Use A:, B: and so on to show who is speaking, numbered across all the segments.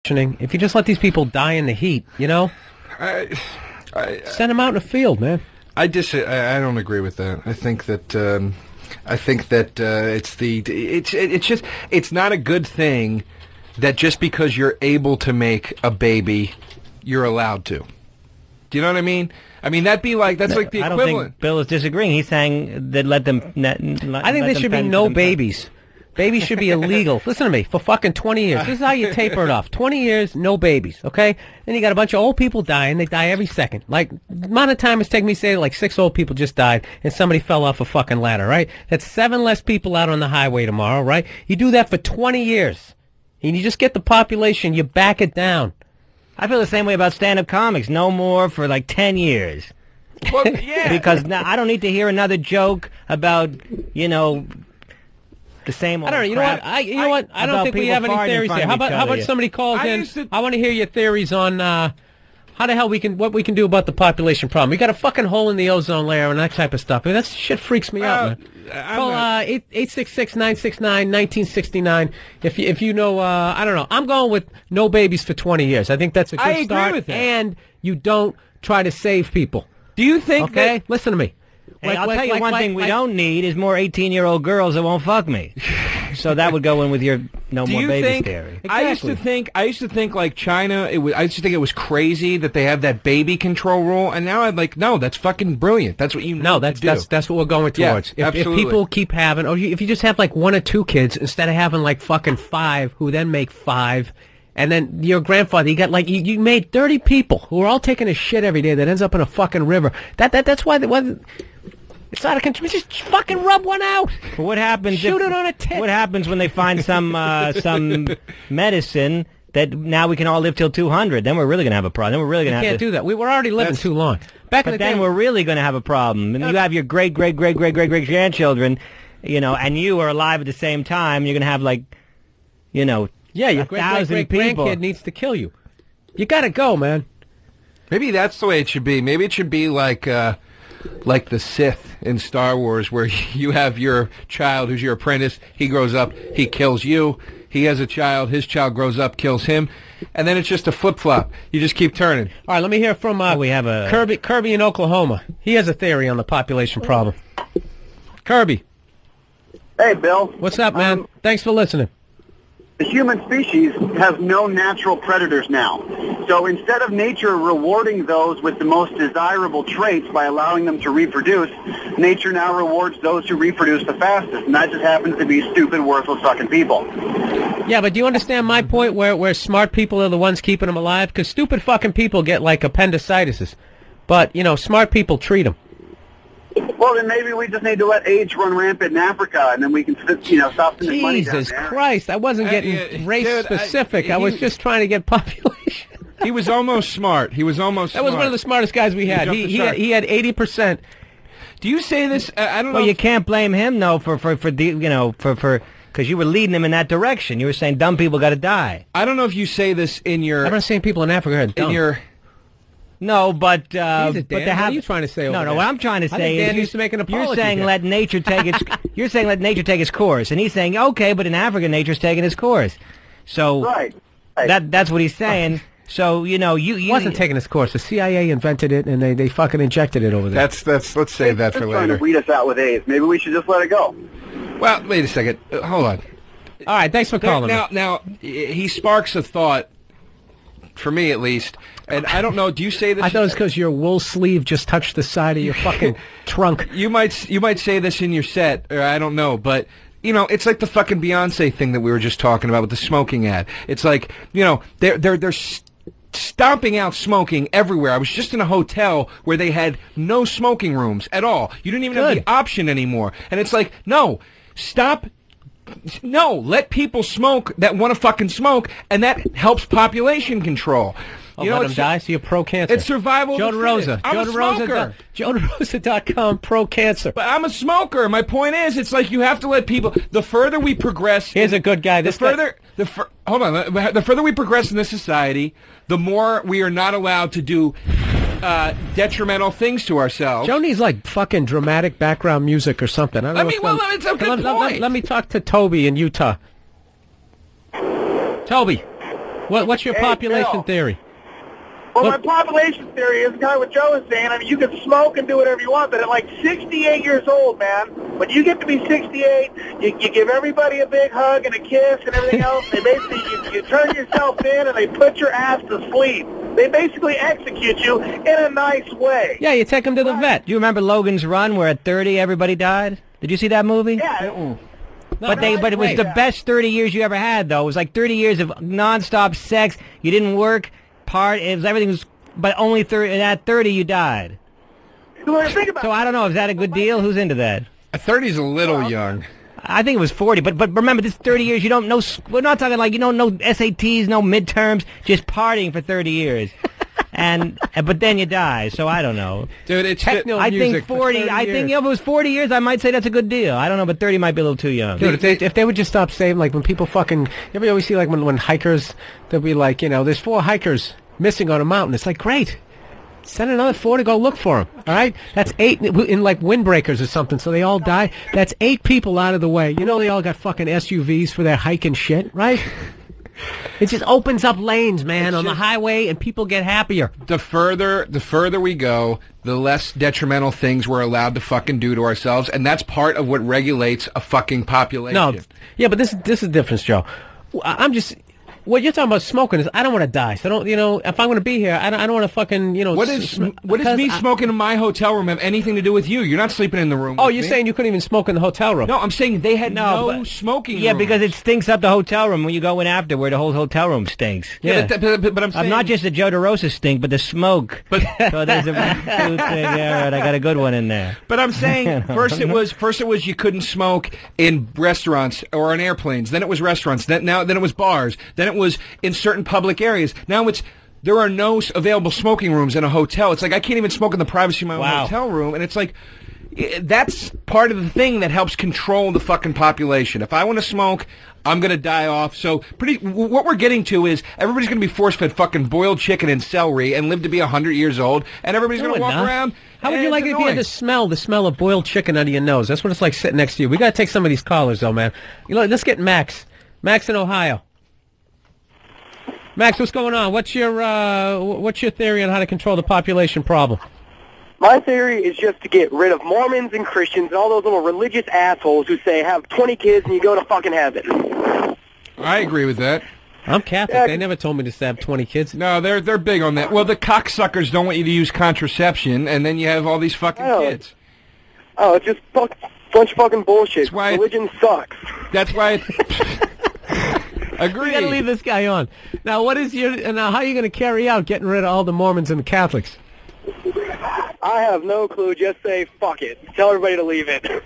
A: If you just let these people die in the heat, you know, send them out in the field, man.
B: I don't agree with that. I think that it's not a good thing that just because you're able to make a baby, you're allowed to. Do you know what I mean? I mean, that's like the equivalent.
C: I don't think Bill is disagreeing. He's saying that let them.
A: I think there should be no babies. Babies should be illegal. Listen to me, for fucking 20 years. This is how you taper it off. 20 years, no babies, okay? Then you got a bunch of old people dying. They die every second. Like, the amount of time it's taken me to say, like, 6 old people just died, and somebody fell off a fucking ladder, right? That's 7 less people out on the highway tomorrow, right? You do that for 20 years, and you just get the population, you back it down.
C: I feel the same way about stand-up comics. No more for, like, 10 years.
B: Well, yeah.
C: Because now I don't need to hear another joke about, you know... the same old
A: I don't know. You know what? I don't think we have any theories here. How about somebody calls in? I want to hear your theories on how the hell what we can do about the population problem. We got a fucking hole in the ozone layer and that type of stuff. I mean, that shit freaks me out, man. Call 866-969-1969 if you know. I don't know. I'm going with no babies for 20 years. I think that's a good start.
B: Agree with that.
A: And you don't try to save people.
B: Do you think?
A: Okay,
B: that...
A: listen to me.
C: Hey, I'll tell you one thing we don't need is more 18-year-old girls that won't fuck me. So that would go in with your no more babies theory.
B: Exactly. I used to think like China. I used to think it was crazy that they have that baby control rule, and now I'm like, no, that's fucking brilliant. That's what you need to do.
A: That's what we're going towards.
B: Yeah,
A: if people keep having, or if you just have like 1 or 2 kids instead of having like fucking 5, who then make 5. And then your grandfather, you got like you made 30 people who are all taking a shit every day that ends up in a fucking river. That's why it's out of control. Just fucking rub one out.
C: What happens?
A: Shoot it on a tip.
C: What happens when they find some medicine that now we can all live till 200? Then we're really gonna have a problem. Then we're really gonna
A: can't do that. We were already living too long.
C: But then we're really gonna have a problem. And you have your great grandchildren, you know, and you are alive at the same time. You're gonna have like, you know.
A: Yeah, your grandkid needs to kill you. You gotta go, man.
B: Maybe that's the way it should be. Maybe it should be like the Sith in Star Wars, where you have your child who's your apprentice. He grows up, he kills you. He has a child, his child grows up, kills him, and then it's just a flip-flop. You just keep turning.
A: All right, let me hear from
C: we have a
A: Kirby in Oklahoma. He has a theory on the population problem. Kirby.
D: Hey, Bill.
A: What's up, man? Thanks for listening.
D: The human species has no natural predators now. So instead of nature rewarding those with the most desirable traits by allowing them to reproduce, nature now rewards those who reproduce the fastest, and that just happens to be stupid, worthless fucking people.
A: Yeah, but do you understand my point where smart people are the ones keeping them alive? Because stupid fucking people get like appendicitis. But, you know, smart people treat them.
D: Well, then maybe we just need to let AIDS run rampant in Africa, and then we can, you know, stop spending money down there.
A: Jesus Christ, I wasn't getting race-specific. I was just trying to get population.
B: He was almost smart. He was almost
A: That was one of the smartest guys we had. He had 80%.
B: Do you say this? I don't know.
C: Well, you can't blame him, though, for because you were leading him in that direction. You were saying dumb people got to die.
B: I don't know if you say this in your...
A: I'm not saying people in Africa are dumb.
B: In your...
A: No, but what are you trying to say?
C: No, what I'm trying to say is
A: Dan needs to make an apology.
C: You're saying let nature take its. You're saying let nature take its course, and he's saying okay, but in Africa, nature's taking its course. So
D: right.
C: That's what he's saying. So you know, you
A: wasn't taking its course. The CIA invented it, and they fucking injected it over there.
B: Let's save that for later.
D: Trying to weed us out with AIDS. Maybe we should just let it go.
B: Well, wait a second. Hold on.
A: All right, thanks for calling.
B: Now he sparks a thought. For me, at least. And I don't know, do you say this?
A: I thought it was because your wool sleeve just touched the side of your fucking trunk.
B: You might say this in your set, or I don't know, but, you know, it's like the fucking Beyonce thing that we were just talking about with the smoking ad. It's like, you know, they're stomping out smoking everywhere. I was just in a hotel where they had no smoking rooms at all. You didn't even have the option anymore. And it's like, no, stop. No, let people smoke that want to fucking smoke, and that helps population control.
A: You know, let them die, so you're pro-cancer.
B: It's survival.
A: Joe Derosa.
B: I'm a smoker.
A: JoeDerosa.com, pro-cancer.
B: But I'm a smoker. My point is, it's like you have to let people... The further we progress...
A: Here's a good guy.
B: Hold on. The further we progress in this society, the more we are not allowed to do detrimental things to ourselves.
A: Joe needs like fucking dramatic background music or something. I don't know.
B: It's a good point.
A: Let me talk to Toby in Utah. Toby, What's your population theory?
E: Well, my population theory is kind of what Joe was saying. I mean, you can smoke and do whatever you want, but at like 68 years old, man, when you get to be 68, you give everybody a big hug and a kiss and everything else. They basically, you turn yourself in and they put your ass to sleep. They basically execute you in a nice way.
A: Yeah, you take them to the vet.
C: Do you remember Logan's Run, where at 30 everybody died? Did you see that movie?
E: Yeah.
C: But it was the best 30 years you ever had, though. It was like 30 years of nonstop sex. You didn't work. Everything was, but only 30. At 30, you died.
E: So
C: I don't know. Is that a good deal? Who's into that?
B: 30's a little young.
C: I think it was 40. But remember, this 30 years. You don't know. We're not talking like no SATs, no midterms. Just partying for 30 years, but then you die. So I don't know,
B: dude. It's
C: I think 40. I think if it was 40 years, I might say that's a good deal. I don't know, but 30 might be a little too young.
A: Dude, if they would just stop saying, like, when people fucking, you always see, like, when hikers, they'll be like, there's 4 hikers missing on a mountain. It's like, great. Send another 4 to go look for them. All right? That's 8 in like windbreakers or something, so they all die. That's 8 people out of the way. They all got fucking SUVs for their hike and shit, right? It just opens up lanes, man, on the highway, and people get happier.
B: The further we go, the less detrimental things we're allowed to fucking do to ourselves, and that's part of what regulates a fucking population.
A: No, yeah, but this is the difference, Joe. I'm just... What you're talking about smoking is I don't want to die. So don't, if I'm going to be here, I don't want to fucking,
B: What does me smoking in my hotel room have anything to do with you? You're not sleeping in the room.
A: Oh, you're saying you couldn't even smoke in the hotel room?
B: No, I'm saying they had no smoking room.
C: Yeah, because it stinks up the hotel room when you go in afterward. The whole hotel room stinks.
B: Yeah, but I'm saying...
C: not just the Joe Derosa stink, but the smoke. So there's a thing. Yeah, right, I got a good one in there.
B: But I'm saying first it was you couldn't smoke in restaurants or on airplanes. Then it was restaurants. Then it was bars. Then it was in certain public areas. Now there are no available smoking rooms in a hotel. It's like I can't even smoke in the privacy of my own hotel room, and it's like that's part of the thing that helps control the fucking population. If I want to smoke, I'm going to die off. So what we're getting to is everybody's going to be force-fed fucking boiled chicken and celery and live to be 100 years old, and everybody's going to walk around.
A: How would you like it if you had the smell of boiled chicken under your nose? That's what it's like sitting next to you. We got to take some of these callers, though, man. Let's get Max. Max in Ohio. Max, what's going on? What's your theory on how to control the population problem?
E: My theory is just to get rid of Mormons and Christians and all those little religious assholes who say have 20 kids and you go to fucking heaven.
B: I agree with that.
A: I'm Catholic. They never told me to have 20 kids.
B: No, they're big on that. Well, the cocksuckers don't want you to use contraception, and then you have all these fucking kids.
E: Oh, it's just bunch of fucking bullshit. Religion sucks.
B: That's why. Agreed.
A: We gotta leave this guy on. Now, how are you going to carry out getting rid of all the Mormons and the Catholics?
E: I have no clue. Just say fuck it. Tell everybody to leave it.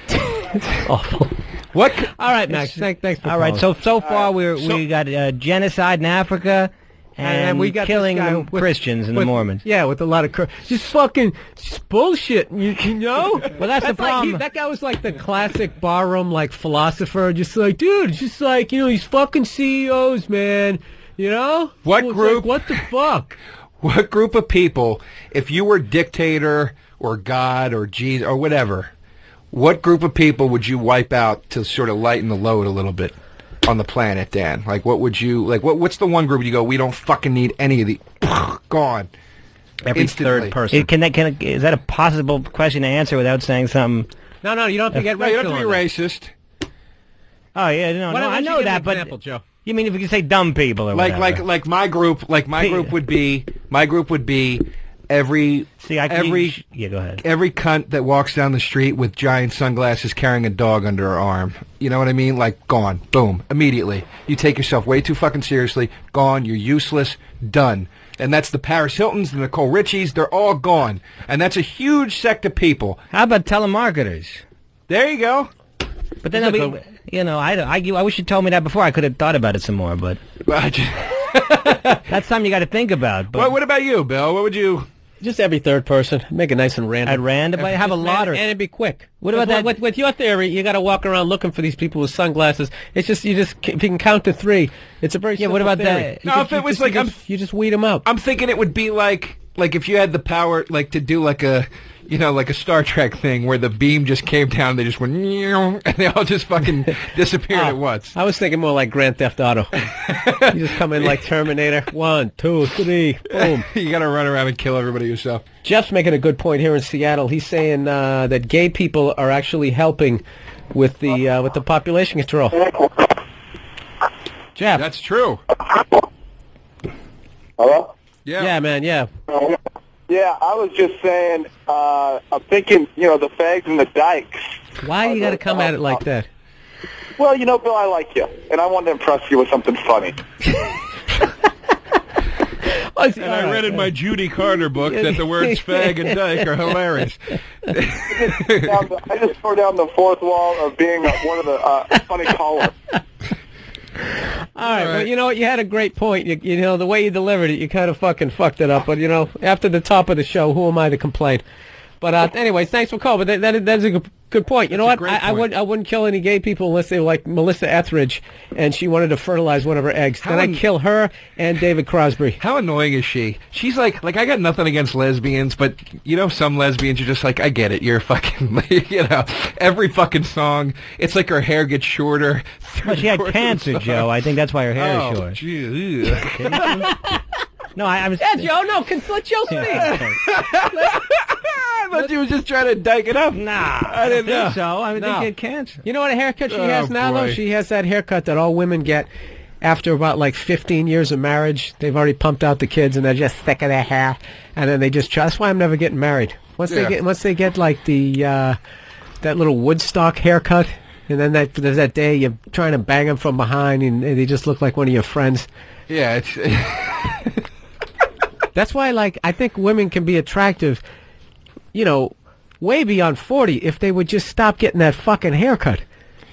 A: It's awful. What? All right, Max. Thanks for calling.
C: All right. So far we got genocide in Africa. And we got killing Christians and the Mormons.
A: Yeah, with a lot of just bullshit. You know?
C: Well, that's the problem.
A: That guy was like the classic barroom philosopher. Just like, dude, just like these fucking CEOs, man.
B: What group?
A: Like, what the fuck?
B: What group of people? If you were dictator or God or Jesus or whatever, what group of people would you wipe out to sort of lighten the load a little bit on the planet, Dan? Like, what would you like? What's the one group you go? We don't fucking need any of the gone.
C: Every third person. Is that a possible question to answer without saying something?
A: No, you don't have to get.
B: No, you don't have to be racist.
C: Oh yeah, no, I know that, but
A: example, Joe.
C: You mean if we could say dumb people or whatever?
B: Like my group would be every
C: yeah, go ahead.
B: Every cunt that walks down the street with giant sunglasses carrying a dog under her arm. You know what I mean? Like, gone. Boom. Immediately. You take yourself way too fucking seriously. Gone. You're useless. Done. And that's the Paris Hiltons, the Nicole Richies. They're all gone. And that's a huge sect of people.
C: How about telemarketers?
B: There you go.
C: But then I wish you told me that before. I could have thought about it some more, but that's something you got to think about. But
B: what about you, Bill? What would you...
A: Just every third person. Make it nice and random.
C: At random? I have a lottery.
A: And it'd be quick.
C: What about that?
A: With your theory, you got to walk around looking for these people with sunglasses. It's just, if you can count to 3, it's a very simple
C: what about
A: theory.
C: that?
B: No, if it was like...
A: You just weed them out.
B: I'm thinking it would be like like if you had the power, like to do like a, you know, like a Star Trek thing where the beam just came down, they just went, and they all just fucking disappeared at once.
A: I was thinking more like Grand Theft Auto. You just come in like Terminator. 1, 2, 3, boom.
B: You gotta run around and kill everybody yourself.
A: Jeff's making a good point here in Seattle. He's saying that gay people are actually helping with the population control. Jeff.
B: That's true.
E: Hello?
A: Yeah, man, yeah.
E: Yeah, I was just saying, I'm thinking, you know, the fags and the dykes.
A: Why you got to come at it like that?
E: Well, you know, Bill, I like you, and I wanted to impress you with something funny.
B: And I read in my Judy Carter book that the words fag and dyke are hilarious.
E: I just tore down the fourth wall of being one of the funny callers.
A: All right, well, you know what? You had a great point. You know, the way you delivered it, you kind of fucking fucked it up. But, you know, after the top of the show, who am I to complain? But anyways, thanks for calling. But that's a good point. You know what? I wouldn't kill any gay people unless they were like Melissa Etheridge and she wanted to fertilize one of her eggs. Then I'd kill her and David Crosby.
B: How annoying is she? She's like I got nothing against lesbians, but you know, some lesbians are just like, I get it. You're fucking, you know, every fucking song, it's like her hair gets shorter.
C: Well, she had cancer, Joe. I think that's why her hair is short.
B: Geez.
C: No, I was...
A: Yeah, Joe, no, let Joe speak.
B: I thought you was just trying to dyke it up.
C: Nah,
B: I didn't
C: think so. I think she had cancer.
A: You know what haircut she has now, though? She has that haircut that all women get after about, like, 15 years of marriage. They've already pumped out the kids, and they're just sick of their hair. And then they just try. That's why I'm never getting married. Once they get, like, the that little Woodstock haircut, and then there's that day you're trying to bang them from behind, and they just look like one of your friends.
B: Yeah, it's...
A: That's why, like, I think women can be attractive, you know, way beyond 40 if they would just stop getting that fucking haircut.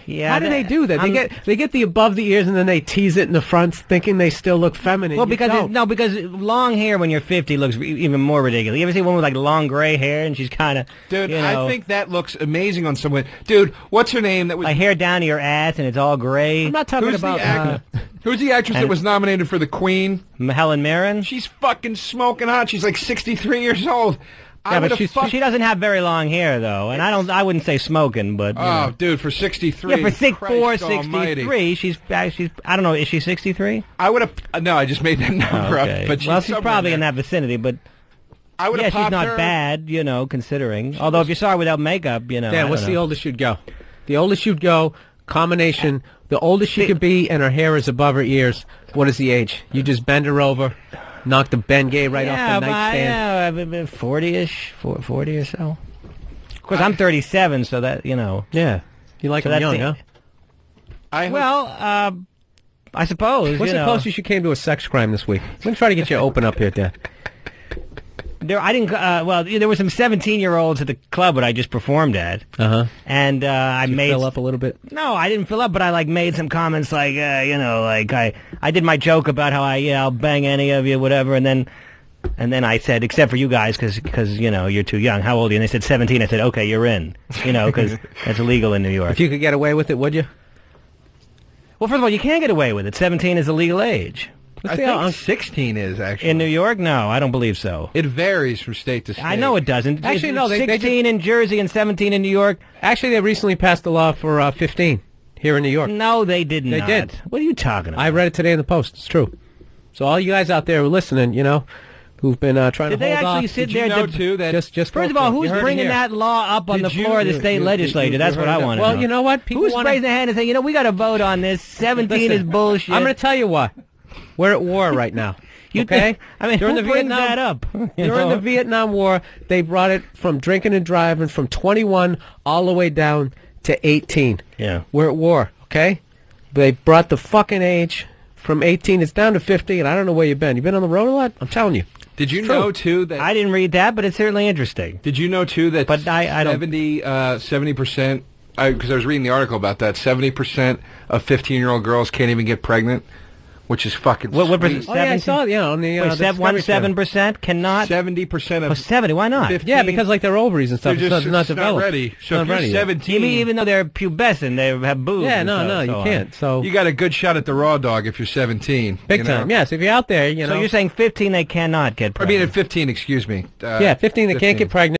C: Yeah.
A: How do they do that? They get the above the ears and then they tease it in the front, thinking they still look feminine.
C: Well, because long hair when you're 50 looks even more ridiculous. You ever see one with like long gray hair and she's kind of,
B: dude,
C: you know,
B: I think that looks amazing on someone. Dude, what's her name? That was
C: like hair down to your ass and it's all gray.
A: I'm not talking about.
B: Who's the actress that was nominated for the Queen?
C: Helen Mirren.
B: She's fucking smoking hot. She's like 63 years old.
C: Yeah, but she doesn't have very long hair though, and I wouldn't say smoking, but
B: oh, dude, for 63,
C: yeah, for 63, she's I don't know, is she 63?
B: I would have I just made that number up, but
C: she's probably in that vicinity, but
B: I would have
C: she's not bad, you know, considering. Although if you saw her without makeup, you know.
A: Dan, what's the oldest you'd go? The oldest you'd go, combination. The oldest she could be, and her hair is above her ears. What is the age? You just bend her over. Knock the Bengay right off the nightstand.
C: Yeah, 40-ish, 40 or so. Of course, I'm 37, so that, you know.
A: Yeah. You like them young, huh?
C: I suppose.
A: What's the closest you came to a sex crime this week? Let me try to get you open up here, Dan.
C: I didn't. Well, there were some 17-year-olds at the club that I just performed at. And I made
A: fill up a little bit.
C: No, I didn't fill up, but I like made some comments like, you know, like I did my joke about how I'll bang any of you, whatever, and then I said, except for you guys, because you know you're too young. How old are you? And they said 17. I said, okay, you're in. You know, because that's illegal in New York.
A: If you could get away with it, would you?
C: Well, first of all, you can't get away with it. 17 is the legal age.
B: I think 16 is, actually.
C: In New York? No, I don't believe so.
B: It varies from state to state.
C: I know it doesn't.
A: Actually, no.
C: 16 in Jersey and 17 in New York.
A: Actually, they recently passed a law for 15 here in New York.
C: No, they did not.
A: They did.
C: What are you talking about?
A: I read it today in the Post. It's true. So all you guys out there who are listening, you know, who've been trying to hold off.
C: Did they actually sit there?
B: Did you know, too, that...
A: Just
C: first of all, who's bringing that law up on the floor of the state legislature? That's what I want to know.
A: Well, you know what?
C: Who's raising their hand and saying, you know, we got to vote on this. 17 is bullshit.
A: I'm going to tell you what. We're at war right now. Okay?
C: I mean,
A: during
C: who
A: the
C: brings that up?
A: During the Vietnam War, they brought it from drinking and driving from 21 all the way down to 18.
C: Yeah.
A: We're at war, okay? They brought the fucking age from 18. It's down to 50, and I don't know where you've been. You been on the road a lot? I'm telling you.
B: Did you know, too, that...
C: I didn't read that, but it's certainly interesting.
B: Did you know, too, that
C: but I don't...
B: 70%... Because I was reading the article about that, 70% of 15-year-old girls can't even get pregnant which is fucking
C: What
B: sweet.
C: percent?
A: Oh yeah, I saw it. On the
C: Wait,
A: Discovery Channel.
C: 17% cannot.
B: 70% of
C: 70. Why not?
B: 15,
A: Yeah, because like their ovaries and stuff,
B: they're just
A: it's not developed.
B: ready. So
A: Not
B: if you're
A: ready yet.
B: 17,
C: Even though they're pubescent, they have boobs.
A: Yeah,
C: and
A: no,
C: so-
A: no,
C: so
A: you
C: on.
A: can't. So
B: you got a good shot at the raw dog if you're 17.
A: big
B: you know?
A: time. Yes, if you're out there,
C: So you're saying 15 they cannot get
B: I
C: pregnant.
B: mean, at 15, excuse me.
A: yeah, 15 they can't get pregnant.